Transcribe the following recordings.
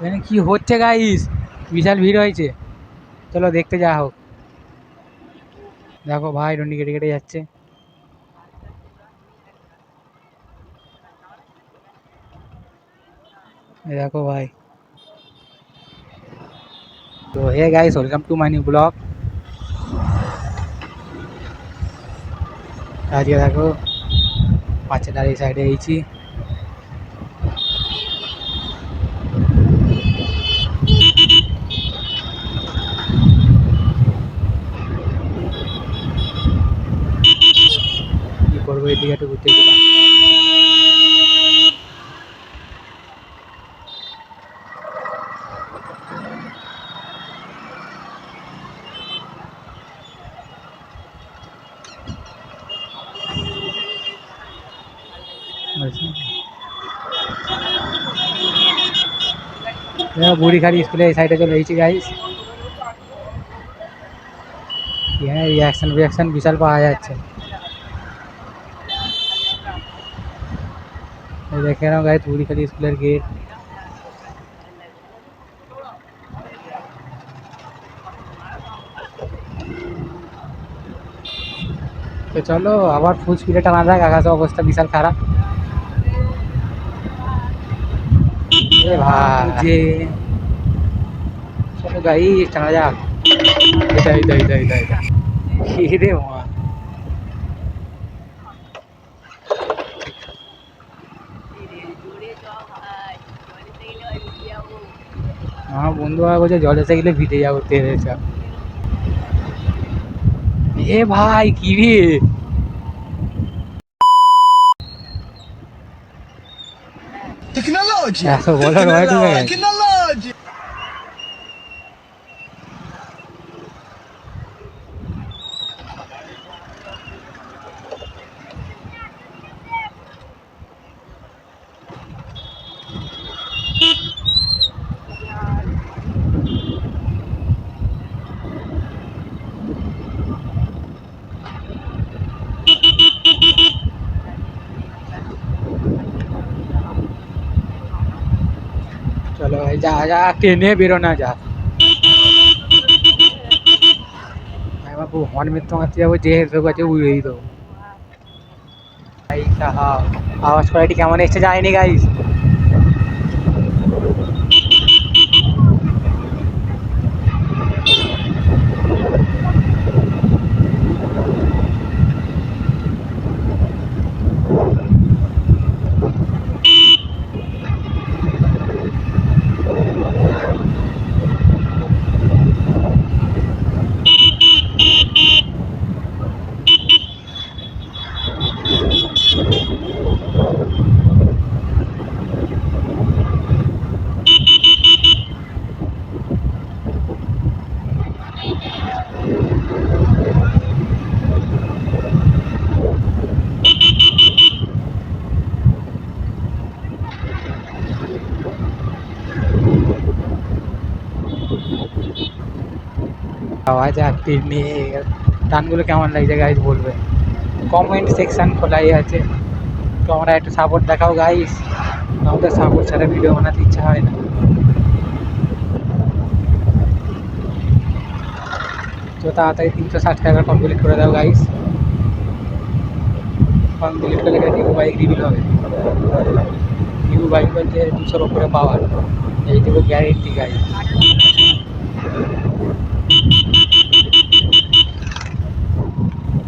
এখানে কি হচ্ছে গাইস, বিশাল ভিড় হয়েছে। চলো দেখতে যা হোক। দেখো ভাই ডন্ডি কেটে কেটে যাচ্ছে। দেখো ভাই। তো hey guys, welcome to my new blog. আজকে দেখো বাচ্চাটার এই সাইডে এইছি। কি করবো, এদিকে একটু ঘুরতে গেলাম। বুড়িখালি স্কুলে এই সাইডে চলে এসেছি গাইস। এখানে রিয়াকশন বিশাল পাওয়া যাচ্ছে। দেখে নাও গাইস, বুড়িখালি স্কুলের গেট। তো চলো আবার ফুল স্পিডে টানা যাক, আকাশের অবস্থা বিশাল খারাপ। এ ভাই যে চলো গাইস টানা যাক। এটা এটা এটা এটা এটা কি রে মা। আমার বন্ধুরা বলছে জলে গেলে ভিজে যাবো তেরে চাপ। এ ভাই কি রে, Tecnologia! এত বলার ভয় ঢুকে গেছে। Tecnologia! চলো ভাই যা যা, ট্রেনে বেরো না যা। বাবু হর্ন মিথ্যা মারতে যাবো, যে লোক আছে উড়েই দেবো। আওয়াজ কোয়ালিটি কেমন এসছে জানিনি গাইস। আওয়াজ আর ট্রেনে গানগুলো কেমন লাগছে গাইস বলবে। কমেন্ট সেকশন খোলাই আছে। তোমরা একটু সাপোর্ট দেখাও গাইস, আমাদের সাপোর্ট ছাড়া ভিডিও বানাতে ইচ্ছা হয় না। তো তাড়াতাড়ি 360 কমপ্লিট করে দাও গাইস। কমপ্লিট করলে নিউ বাইক রিভিল হবে। নিউ বাইক বলতে 200-র উপরে পাওয়ার, এইটুকু গ্যারেন্টি গাইস।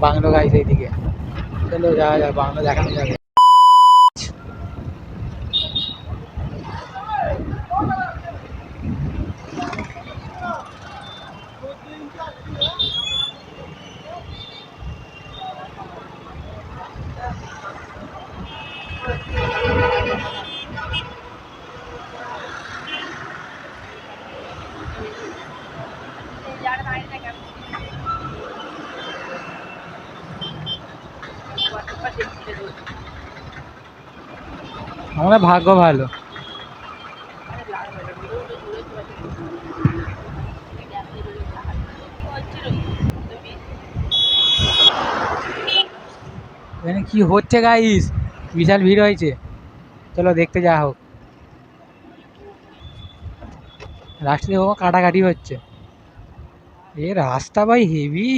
বাংলো গাইস এইদিকে, চলো যাওয়া যাক, বাংলো দেখানো যাবে। আমাদের ভাগ্য ভালো। এখানে কি হচ্ছে গাইস, বিশাল ভিড় হয়েছে। চলো দেখতে যা হোক। রাস্তা দিয়ে কাটাকাটি হচ্ছে। এ রাস্তা ভাই হেভি,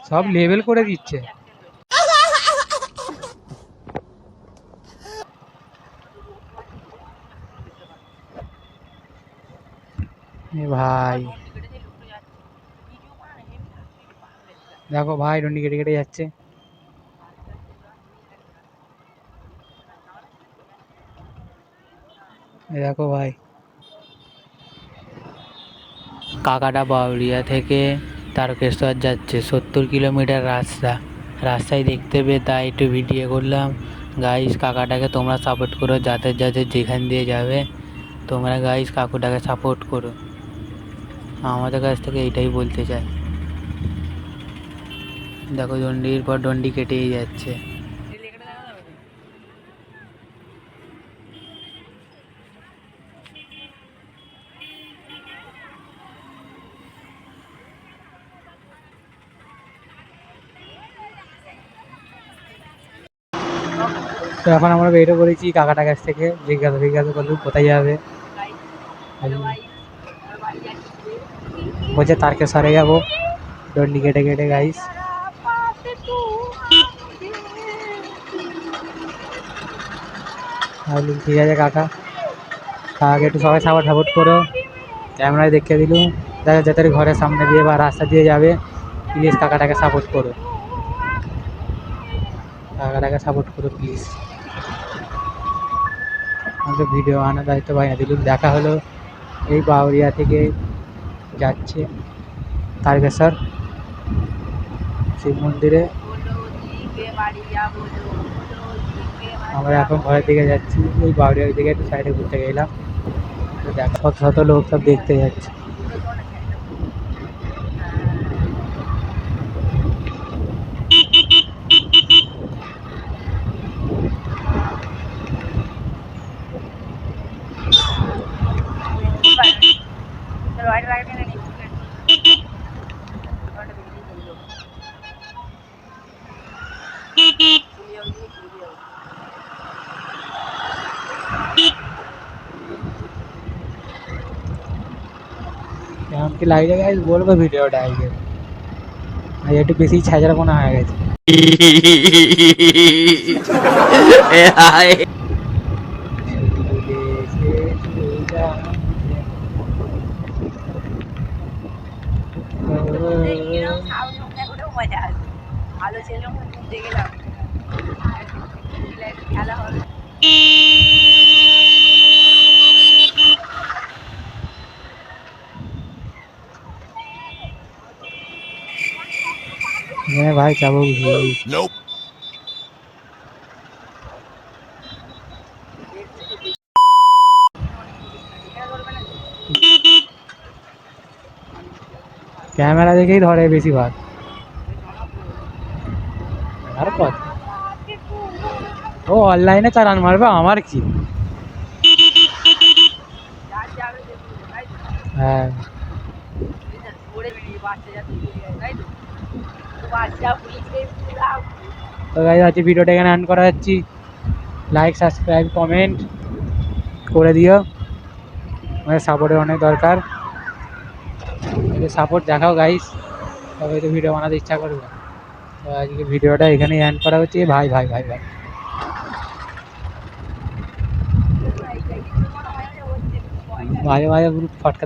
সব লেভেল করে দিচ্ছে। এ ভাই দেখো ভাই, ডন্ডি কেটে কেটে যাচ্ছে। দেখো ভাই, কাকাটা বাউরিয়া থেকে তারকেশ্বর যাচ্ছে 70 কিলোমিটার রাস্তা। রাস্তায় দেখতে পেয়ে তাই একটু ভিডিও করলাম। গাইস কাকাটাকে তোমরা সাপোর্ট করো, যাদের যাদের যেখান দিয়ে যাবে তোমরা গাইস কাকুটাকে সাপোর্ট করো, আমাদের কাছ থেকে এইটাই বলতে চাই। দেখো ডন্ডির পর ডন্ডি কেটেই যাচ্ছে। তো এখন আমরা বেরো করেছি কাকাটার কাছ থেকে, জিজ্ঞাসা করলুম কোথায় যাবে। বলছে তারকেশ্বরে যাবো, ডন্ডি কেটে কেটে গাইস। ঠিক আছে কাকা, কাকাকে একটু সবাই সাপোর্ট করো। ক্যামেরায় দেখিয়ে দিলুম, দেখা যাদের ঘরের সামনে দিয়ে বা রাস্তা দিয়ে যাবে প্লিজ কাকাটাকে সাপোর্ট করো, কাকাটাকে সাপোর্ট করো প্লিজ। আমাদের ভিডিও আনার দায়িত্ব ভাই না দিলুম। দেখা হলো এই বাউরিয়া থেকে যাচ্ছে তারকেশ্বর শিব মন্দিরে। আমরা এখন ঘরের দিকে যাচ্ছি, ওই বাউরিয়ার দিকে একটু সাইডে ঘুরতে গেলাম। দেখ শত শত লোক সব দেখতে যাচ্ছে। কেমন কি লাগছে গাইস বলবো ভিডিওটা, আজকে একটু বেশি ছাজরাপনা হয়ে গেছে। ভাই যাবো ক্যামেরা দেখেই ধরে বেশিরভাগ। আর কত ও অনলাইনে চালান মারবে, আমার কি। হ্যাঁ তো গাইস আজকে ভিডিওটা এখানে এন্ড করা যাচ্ছি। লাইক সাবস্ক্রাইব কমেন্ট করে দিও, আমাদের সাপোর্টের অনেক দরকার। সাপোর্ট দেখাও গাইস, তবে তো ভিডিও বানাতে ইচ্ছা করবে। তো আজকে ভিডিওটা এখানে এন্ড করা হচ্ছে। ভাই ভাই ভাই ভাই মাঝে মাঝে ফটকা